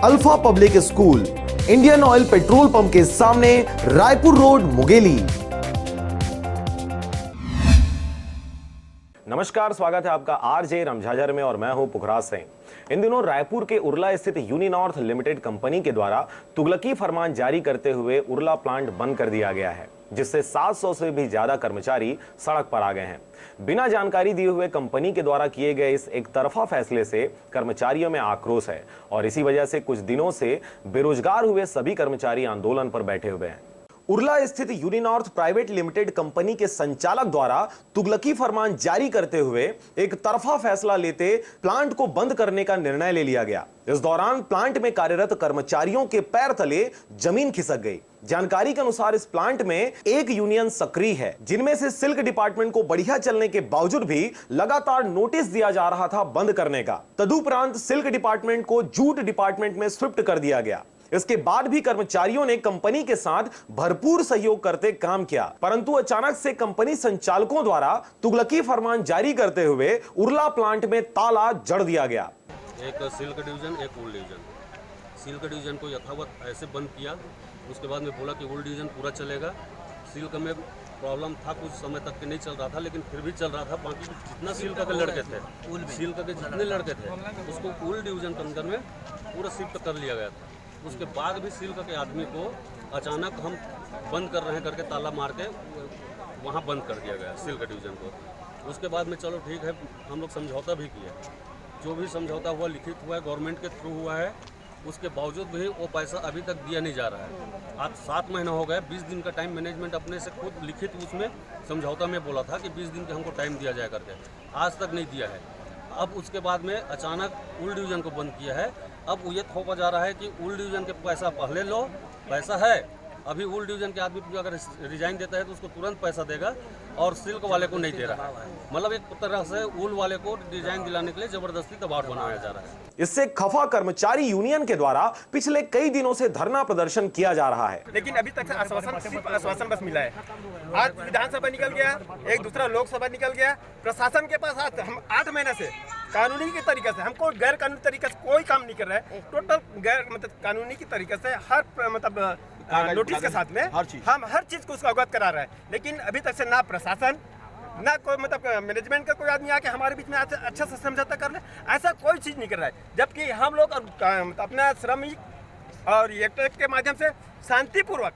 Alpha public school, Indian oil petrol pump के सामने, Raipur road, Mungeli. नमस्कार, स्वागत है आपका आरजे रमझाझर में और मैं हूं पुखराज सिंह। इन दिनों रायपुर के उरला स्थित यूनिनॉर्थ लिमिटेड कंपनी के द्वारा तुगलकी फरमान जारी करते हुए उरला प्लांट बंद कर दिया गया है, जिससे 700 से भी ज्यादा कर्मचारी सड़क पर आ गए हैं। बिना जानकारी दिए हुए कंपनी के द्वारा किए गए इस एक तरफा फैसले से कर्मचारियों में आक्रोश है और इसी वजह से कुछ दिनों से बेरोजगार हुए सभी कर्मचारी आंदोलन पर बैठे हुए हैं। उरला स्थित यूनिनॉर्थ प्राइवेट लिमिटेड कंपनी के संचालक द्वारा तुगलकी फरमान जारी करते हुए एक तरफा फैसला लेते प्लांट को बंद करने का निर्णय ले लिया गया। इस दौरान प्लांट में कार्यरत कर्मचारियों के पैर तले जमीन खिसक गई। जानकारी के अनुसार इस प्लांट में एक यूनियन सक्रिय है, जिनमें से सिल्क डिपार्टमेंट को बढ़िया चलने के बावजूद भी लगातार नोटिस दिया जा रहा था बंद करने का। तदुपरांत सिल्क डिपार्टमेंट को जूट डिपार्टमेंट में शिफ्ट कर दिया गया। इसके बाद भी कर्मचारियों ने कंपनी के साथ भरपूर सहयोग करते काम किया, परंतु अचानक से कंपनी संचालकों द्वारा तुगलकी फरमान जारी करते हुए उरला प्लांट में ताला जड़ दिया गया। एक सिल्क डिवीजन, एक वूल डिवीजन। सिल्क डिवीजन को यथावत ऐसे बंद किया। उसके बाद में बोला कि वूल डिवीजन पूरा चलेगा। सिल्क में प्रॉब्लम था, कुछ समय तक के नहीं चल रहा था, लेकिन फिर भी चल रहा था। बाकी जितना सिल्क के लड़के थे, सिल्क के जितने लड़के थे, उसको वूल डिवीजन के अंदर में पूरा शिफ्ट कर लिया गया था। उसके बाद भी सिल्क के आदमी को अचानक हम बंद कर रहे हैं करके ताला मार के वहाँ बंद कर दिया गया सिल्क डिवीजन को। उसके बाद में चलो ठीक है, हम लोग समझौता भी किया। जो भी समझौता हुआ लिखित हुआ है, गवर्नमेंट के थ्रू हुआ है। उसके बावजूद भी वो पैसा अभी तक दिया नहीं जा रहा है। आज 7 महीना हो गया। 20 दिन का टाइम मैनेजमेंट अपने से खुद लिखित उसमें समझौता में बोला था कि 20 दिन का हमको टाइम दिया जाए करके, आज तक नहीं दिया है। अब उसके बाद में अचानक वूल डिवीजन को बंद किया है। अब ये थोपा जा रहा है कि वूल डिवीजन के पैसा पहले लो, पैसा है अभी। वूल डिवीजन के आदमी अगर रिजाइन देता है तो उसको तुरंत पैसा देगा और सिल्क वाले को नहीं दे रहा है। मतलब एक तरह से वूल वाले को डिजाइन दिलाने के लिए जबरदस्ती दबाव बनाया जा रहा है। इससे खफा कर्मचारी यूनियन के द्वारा पिछले कई दिनों से धरना प्रदर्शन किया जा रहा है, लेकिन अभी तक सिर्फ आश्वासन बस मिला है। आज विधानसभा निकल गया, एक दूसरा लोकसभा निकल गया। प्रशासन के पास हम 8 महीने से कानूनी के तरीके से, हमको गैर कानूनी तरीके से कोई काम नहीं कर रहा है। टोटल गैर मतलब कानूनी की तरीके से हर मतलब नोटिस के साथ में हम हर चीज को उसको अवगत करा रहे हैं, लेकिन अभी तक से ना प्रशासन ना कोई मतलब मैनेजमेंट का कोई आदमी आके हमारे बीच में अच्छा से समझौता कर ले, ऐसा कोई चीज नहीं कर रहा है। जबकि हम लोग अपना श्रमिक और एक्ट के माध्यम से शांतिपूर्वक,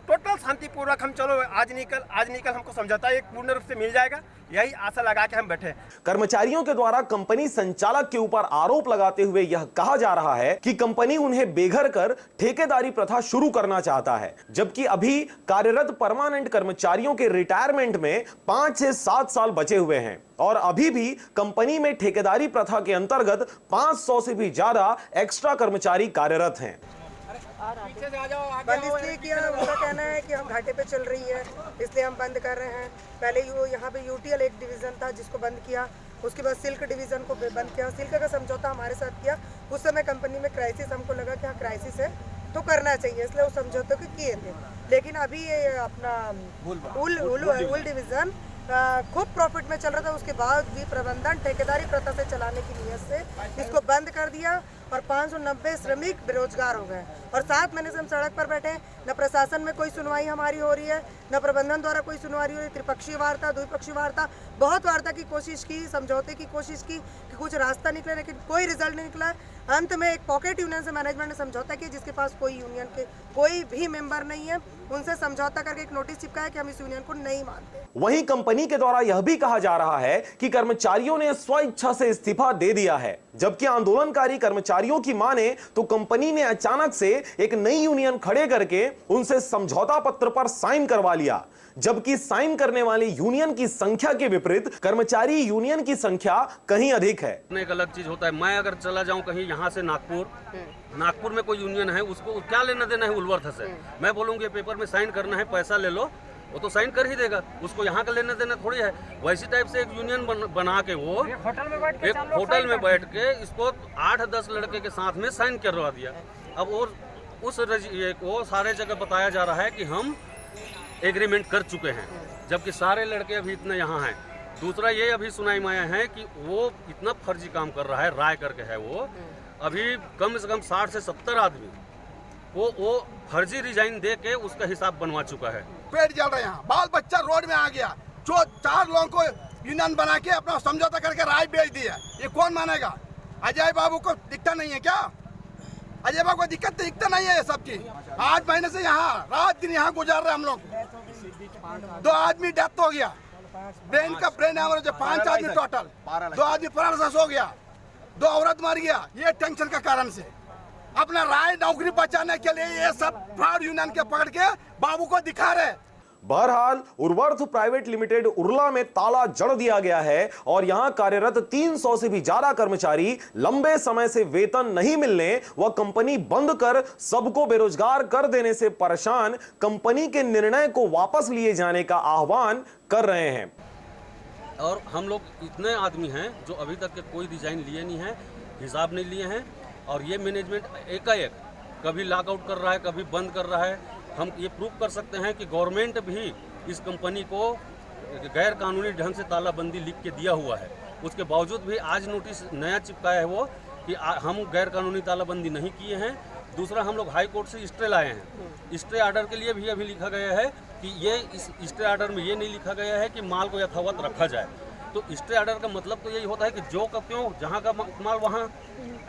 टोटल शांतिपूर्वक हम चलो आज निकल हमको समझौता एक पूर्ण रूप से मिल जाएगा, यही आशा लगा के हम बैठे। कर्मचारियों के द्वारा कंपनी संचालक के ऊपर आरोप लगाते हुए यह कहा जा रहा है कि कंपनी उन्हें बेघर कर ठेकेदारी प्रथा शुरू करना चाहता है, जबकि अभी कार्यरत परमानेंट कर्मचारियों के रिटायरमेंट में 5 से 7 साल बचे हुए हैं और अभी भी कंपनी में ठेकेदारी प्रथा के अंतर्गत 500 से भी ज्यादा एक्स्ट्रा कर्मचारी कार्यरत हैं। बंद इसलिए किया, उनका कहना है कि हम घाटे पे चल रही है इसलिए हम बंद कर रहे हैं। पहले यहाँ पे यूटीएल एक डिवीज़न था जिसको बंद किया, उसके बाद सिल्क डिवीज़न को बंद किया। सिल्क का समझौता हमारे साथ किया। उस समय कंपनी में क्राइसिस, हमको लगा कि हाँ क्राइसिस है तो करना चाहिए, इसलिए उस समझौते को किए थे। लेकिन अभी ये अपना वूल डिवीज़न खूब प्रॉफिट में चल रहा था, उसके बाद भी प्रबंधन ठेकेदारी प्रथा से चलाने की नीयत से इसको बंद कर दिया और 590 श्रमिक बेरोजगार हो गए। और 7 महीने से हम सड़क पर बैठे हैं। न प्रशासन में कोई सुनवाई हमारी हो रही है, न प्रबंधन द्वारा कोई सुनवाई हो रही है। त्रिपक्षीय वार्ता, द्विपक्षीय वार्ता, बहुत वार्ता की कोशिश की, समझौते की कोशिश की कि कुछ रास्ता निकले, लेकिन कोई रिजल्ट नहीं निकला। अंत में एक पॉकेट यूनियन से मैनेजमेंट ने समझौता किया, जिसके पास कोई यूनियन के कोई भी मेंबर नहीं है। उनसे समझौता करके एक नोटिस चिपकाया कि हम इस यूनियन को नहीं मानते। वहीं कंपनी के द्वारा यह भी कहा जा रहा है कि कर्मचारियों ने स्वेच्छा से इस्तीफा दे दिया है, जबकि आंदोलनकारी कर्मचारियों की माने तो कंपनी ने अचानक से एक नई यूनियन खड़े करके उनसे समझौता पत्र पर साइन करवा लिया, जबकि साइन करने वाली यूनियन की संख्या के विपरीत कर्मचारी यूनियन की संख्या कहीं अधिक है। एक अलग चीज होता है, मैं अगर चला जाऊं कहीं यहाँ से नागपुर में कोई यूनियन है, उसको क्या लेना देना है वुलवर्थ से। मैं बोलूंगी पेपर में साइन करना है, पैसा ले लो, वो तो साइन कर ही देगा, उसको यहाँ का लेना देना थोड़ी है। वैसी टाइप से एक यूनियन बना के वो एक होटल में बैठ के इसको 8-10 लड़के के साथ में साइन करवा दिया। अब और वो सारे जगह बताया जा रहा है कि हम एग्रीमेंट कर चुके हैं, जबकि सारे लड़के अभी इतने यहाँ हैं। दूसरा ये अभी सुनाई में आया है कि वो इतना फर्जी काम कर रहा है, राय करके है वो, अभी कम से कम 60 से 70 आदमी वो फर्जी रिजाइन दे के उसका हिसाब बनवा चुका है। पेट जल रहा है, यहाँ बाल बच्चा रोड में आ गया, जो 4 लोगों को यूनियन बना के अपना समझौता करके राय बेच दिया, ये कौन मानेगा? अजय बाबू को दिखता नहीं है क्या? अजय बाबू को दिखता नहीं है ये सब चीज। 8 महीने से यहाँ रात दिन यहाँ गुजार रहे हम लोग। 2 आदमी डेथ हो गया, ब्रेन एवरेज 5 आदमी टोटल, 2 आदमी पैरालिसिस हो गया, 2 औरत मर गया, ये टेंशन का कारण से। अपना राय नौकरी बचाने के लिए ये सब फ्रॉड यूनियन के पकड़ के बाबू को दिखा रहे। बहरहाल उर्वर्थ प्राइवेट लिमिटेड उर्ला में ताला जड़ दिया गया है और यहां कार्यरत 300 से भी ज्यादा कर्मचारी लंबे समय से वेतन नहीं मिलने व कंपनी बंद कर सबको बेरोजगार कर देने से परेशान कंपनी के निर्णय को वापस लिए जाने का आह्वान कर रहे हैं। और हम लोग इतने आदमी हैं जो अभी तक के कोई डिजाइन लिए नहीं है, हिसाब नहीं लिए हैं, और ये मैनेजमेंट एकाएक कभी लॉकआउट कर रहा है, कभी बंद कर रहा है। हम ये प्रूव कर सकते हैं कि गवर्नमेंट भी इस कंपनी को गैर कानूनी ढंग से तालाबंदी लिख के दिया हुआ है, उसके बावजूद भी आज नोटिस नया चिपकाया है वो कि हम गैर कानूनी तालाबंदी नहीं किए हैं। दूसरा, हम लोग हाई कोर्ट से स्टे लाए हैं। स्टे ऑर्डर के लिए भी अभी लिखा गया है कि ये इस स्टे ऑर्डर में ये नहीं लिखा गया है कि माल को यथावत रखा जाए। तो स्टे ऑर्डर का मतलब तो यही होता है कि जो का क्यों, जहाँ का माल वहाँ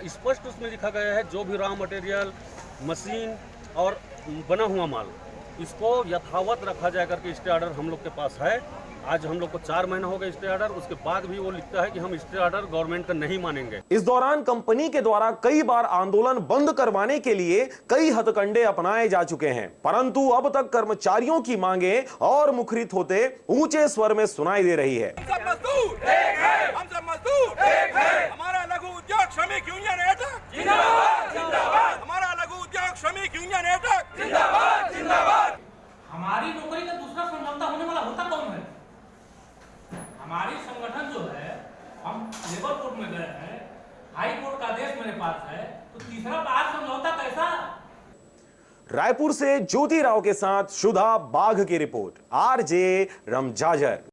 स्पष्ट उसमें लिखा गया है, जो भी रॉ मटेरियल, मशीन और बना हुआ माल, इसको यथावत रखा जाए करके स्टे ऑर्डर हम लोग के पास है। आज हम लोग को 4 महीना हो गए स्टे ऑर्डर, उसके बाद भी वो लिखता है कि हम स्टे ऑर्डर गवर्नमेंट का नहीं मानेंगे। इस दौरान कंपनी के द्वारा कई बार आंदोलन बंद करवाने के लिए कई हथकंडे अपनाए जा चुके हैं, परंतु अब तक कर्मचारियों की मांगे और मुखरित होते ऊंचे स्वर में सुनाई दे रही है। हम सब मजदूर एक है, हम सब मजदूर एक है। हमारा लघु उद्योग श्रमिक यूनियन एटक जिंदाबाद जिंदाबाद। हमारा लघु उद्योग श्रमिक यूनियन एटक जिंदाबाद जिंदाबाद। हमारी नौकरी का दूसरा समझौता होने वाला होता कौन है? हमारी संगठन जो है, हम लेबर कोर्ट में गए हैं, हाई कोर्ट का आदेश मेरे पास है, तो तीसरा बार समझौता कैसा? रायपुर से ज्योति राव के साथ सुधा बाघ की रिपोर्ट, आरजे रमजाजर।